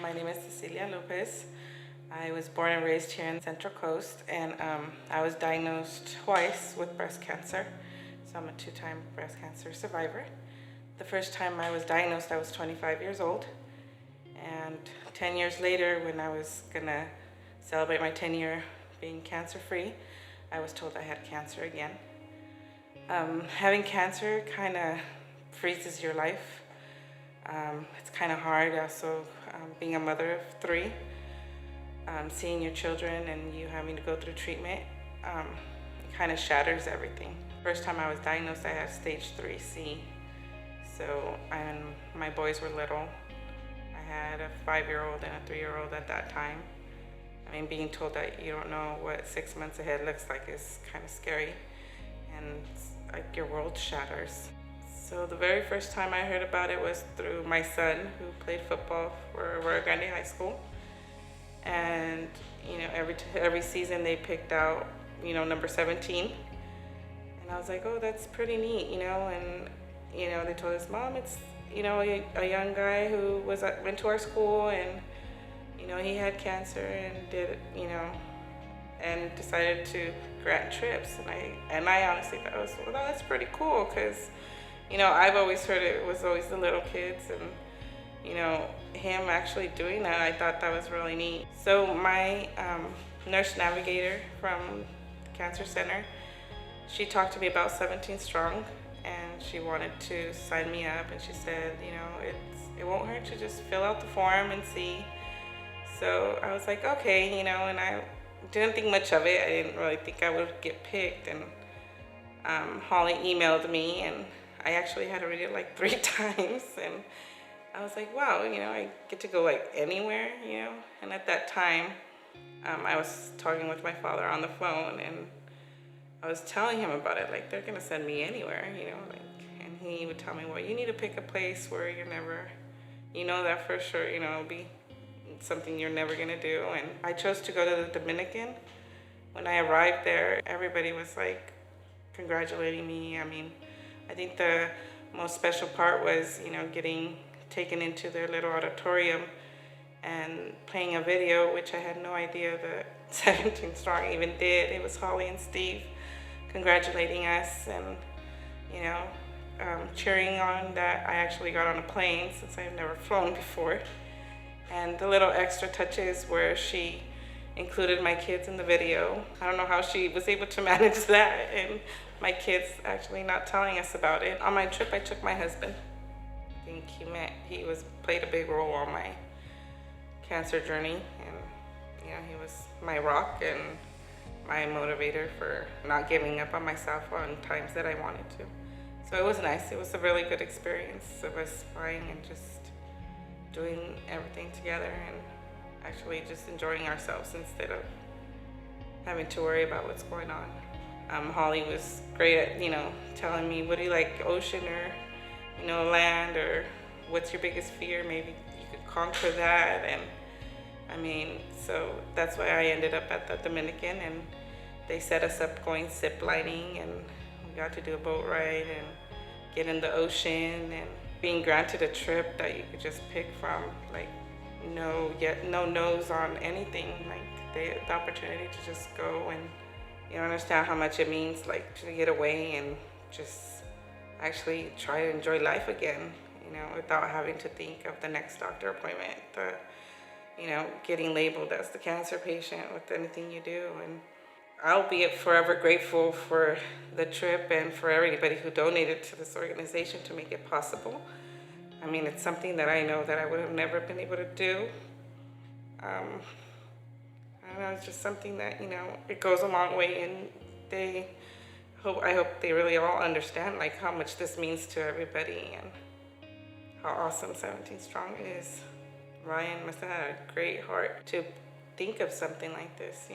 My name is Cecilia Lopez. I was born and raised here in Central Coast, and I was diagnosed twice with breast cancer. So I'm a two-time breast cancer survivor. The first time I was diagnosed, I was 25 years old. And 10 years later, when I was gonna celebrate my 10-year being cancer-free, I was told I had cancer again. Having cancer kind of freezes your life. It's kind of hard also being a mother of three, seeing your children and you having to go through treatment. It kind of shatters everything. First time I was diagnosed, I had stage 3C. So, and my boys were little. I had a 5-year-old and a 3-year-old at that time. I mean, being told that you don't know what 6 months ahead looks like is kind of scary, and like your world shatters. So the very first time I heard about it was through my son, who played football for Rio Grande High School. And every season they picked out number 17, and I was like, oh, that's pretty neat, And they told us, Mom, it's a young guy who went to our school, and he had cancer and did and decided to grant trips. And I honestly thought, well, that's pretty cool, because I've always heard it was always the little kids, and him actually doing that, I thought that was really neat. So my nurse navigator from the cancer center, she talked to me about 17 Strong, and she wanted to sign me up, and she said, it won't hurt to just fill out the form and see. So I was like, okay, and I didn't think much of it. I didn't really think I would get picked, and Holly emailed me, and I actually had to read it like 3 times, and I was like, wow, I get to go like anywhere, And at that time, I was talking with my father on the phone, and I was telling him about it, like, they're gonna send me anywhere, and he would tell me, well, you need to pick a place where you're never, that for sure, it'll be something you're never gonna do. And I chose to go to the Dominican. When I arrived there, everybody was like congratulating me. I mean, I think the most special part was, getting taken into their little auditorium and playing a video, which I had no idea that 17 Strong even did. It was Holly and Steve congratulating us, and cheering on that I actually got on a plane, since I've never flown before. And the little extra touches where she included my kids in the video. I don't know how she was able to manage that, and my kids actually not telling us about it. On my trip, I took my husband. I think he played a big role on my cancer journey, and he was my rock and my motivator for not giving up on myself on times that I wanted to. So it was nice. It was a really good experience of us flying and just doing everything together, and actually just enjoying ourselves instead of having to worry about what's going on. Holly was great at, telling me, what do you like, ocean or, land, or what's your biggest fear? Maybe you could conquer that. And I mean, so that's why I ended up at the Dominican, and they set us up going zip lining, and we got to do a boat ride and get in the ocean, and being granted a trip that you could just pick from, like no nose on anything, like the opportunity to just go and understand how much it means, like, to get away and just actually try to enjoy life again, without having to think of the next doctor appointment, getting labeled as the cancer patient with anything you do. And I'll be forever grateful for the trip and for everybody who donated to this organization to make it possible. I mean, it's something that I know that I would have never been able to do. I don't know, it's just something that, it goes a long way, and I hope they really all understand, like, how much this means to everybody, and how awesome 17 Strong is. Ryan must have had a great heart to think of something like this,